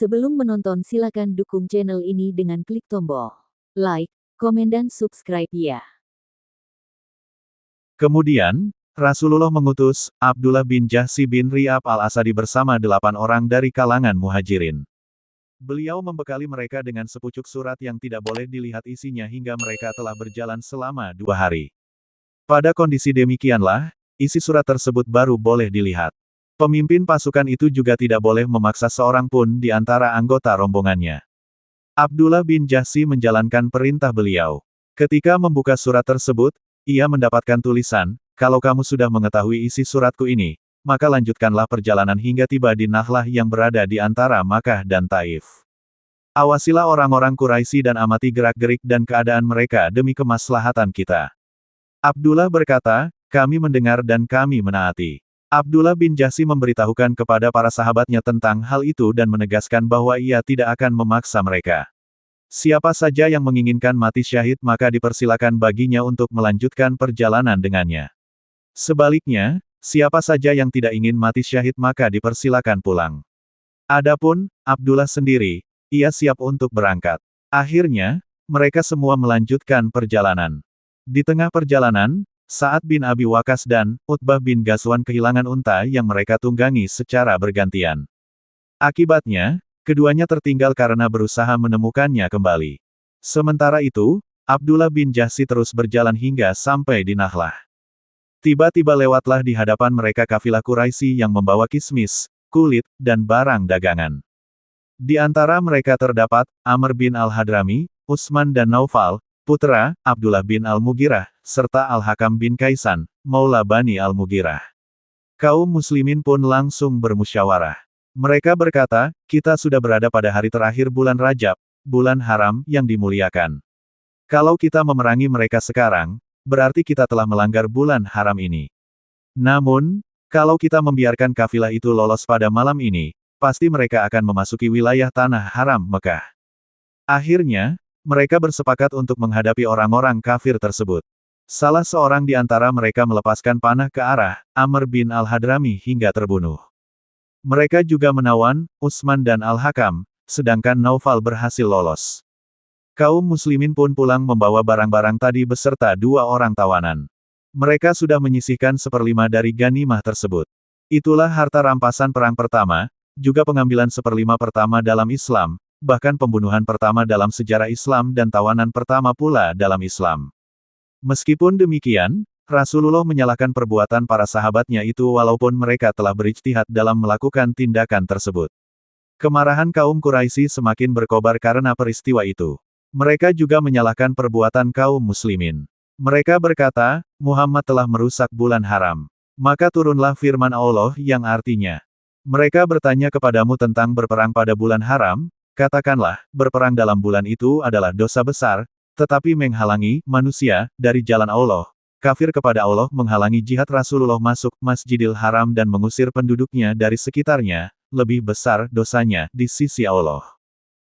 Sebelum menonton silakan dukung channel ini dengan klik tombol like, komen dan subscribe ya. Kemudian, Rasulullah mengutus Abdullah bin Jahsy bin Riyab al-Asadi bersama 8 orang dari kalangan muhajirin. Beliau membekali mereka dengan sepucuk surat yang tidak boleh dilihat isinya hingga mereka telah berjalan selama 2 hari. Pada kondisi demikianlah, isi surat tersebut baru boleh dilihat. Pemimpin pasukan itu juga tidak boleh memaksa seorang pun di antara anggota rombongannya. Abdullah bin Jahsy menjalankan perintah beliau. Ketika membuka surat tersebut, ia mendapatkan tulisan, "Kalau kamu sudah mengetahui isi suratku ini, maka lanjutkanlah perjalanan hingga tiba di Nakhlah yang berada di antara Makkah dan Taif. Awasilah orang-orang Quraisy dan amati gerak-gerik dan keadaan mereka demi kemaslahatan kita." Abdullah berkata, "Kami mendengar dan kami menaati." Abdullah bin Jahsy memberitahukan kepada para sahabatnya tentang hal itu dan menegaskan bahwa ia tidak akan memaksa mereka. Siapa saja yang menginginkan mati syahid maka dipersilakan baginya untuk melanjutkan perjalanan dengannya. Sebaliknya, siapa saja yang tidak ingin mati syahid maka dipersilakan pulang. Adapun Abdullah sendiri, ia siap untuk berangkat. Akhirnya, mereka semua melanjutkan perjalanan. Di tengah perjalanan, Sa'ad bin Abi Waqqas dan Utbah bin Ghazwan kehilangan unta yang mereka tunggangi secara bergantian. Akibatnya, keduanya tertinggal karena berusaha menemukannya kembali. Sementara itu, Abdullah bin Jahsy terus berjalan hingga sampai di Nakhlah. Tiba-tiba lewatlah di hadapan mereka kafilah Quraisy yang membawa kismis, kulit, dan barang dagangan. Di antara mereka terdapat Amr bin al-Hadrami, Utsman dan Naufal, putra Abdullah bin al-Mughirah, serta Al-Hakam bin Kaisan, Maula Bani al-Mughirah. Kaum muslimin pun langsung bermusyawarah. Mereka berkata, "Kita sudah berada pada hari terakhir bulan Rajab, bulan haram yang dimuliakan. Kalau kita memerangi mereka sekarang, berarti kita telah melanggar bulan haram ini. Namun, kalau kita membiarkan kafilah itu lolos pada malam ini, pasti mereka akan memasuki wilayah tanah haram Mekah." Akhirnya, mereka bersepakat untuk menghadapi orang-orang kafir tersebut. Salah seorang di antara mereka melepaskan panah ke arah Amr bin al-Hadrami hingga terbunuh. Mereka juga menawan Utsman dan Al-Hakam, sedangkan Naufal berhasil lolos. Kaum muslimin pun pulang membawa barang-barang tadi beserta 2 orang tawanan. Mereka sudah menyisihkan 1/5 dari ghanimah tersebut. Itulah harta rampasan perang pertama, juga pengambilan 1/5 pertama dalam Islam, bahkan pembunuhan pertama dalam sejarah Islam dan tawanan pertama pula dalam Islam. Meskipun demikian, Rasulullah menyalahkan perbuatan para sahabatnya itu walaupun mereka telah berijtihad dalam melakukan tindakan tersebut. Kemarahan kaum Quraisy semakin berkobar karena peristiwa itu. Mereka juga menyalahkan perbuatan kaum muslimin. Mereka berkata, "Muhammad telah merusak bulan haram." Maka turunlah firman Allah yang artinya, "Mereka bertanya kepadamu tentang berperang pada bulan haram, katakanlah, berperang dalam bulan itu adalah dosa besar, tetapi menghalangi manusia dari jalan Allah, kafir kepada Allah menghalangi jihad Rasulullah masuk Masjidil Haram dan mengusir penduduknya dari sekitarnya, lebih besar dosanya di sisi Allah."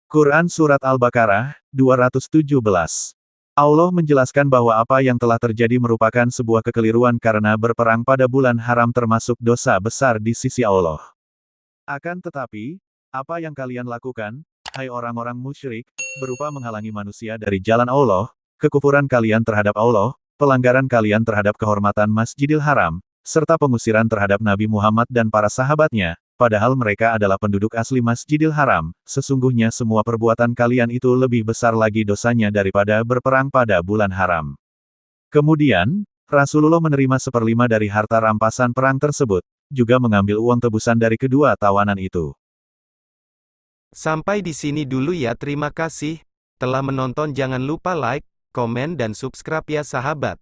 Quran Surat Al-Baqarah, 217. Allah menjelaskan bahwa apa yang telah terjadi merupakan sebuah kekeliruan karena berperang pada bulan haram termasuk dosa besar di sisi Allah. Akan tetapi, apa yang kalian lakukan, hai orang-orang musyrik, berupa menghalangi manusia dari jalan Allah, kekufuran kalian terhadap Allah, pelanggaran kalian terhadap kehormatan Masjidil Haram, serta pengusiran terhadap Nabi Muhammad dan para sahabatnya, padahal mereka adalah penduduk asli Masjidil Haram, sesungguhnya semua perbuatan kalian itu lebih besar lagi dosanya daripada berperang pada bulan haram. Kemudian, Rasulullah menerima 1/5 dari harta rampasan perang tersebut, juga mengambil uang tebusan dari kedua tawanan itu. Sampai di sini dulu ya, terima kasih telah menonton. Jangan lupa like, komen dan subscribe ya sahabat.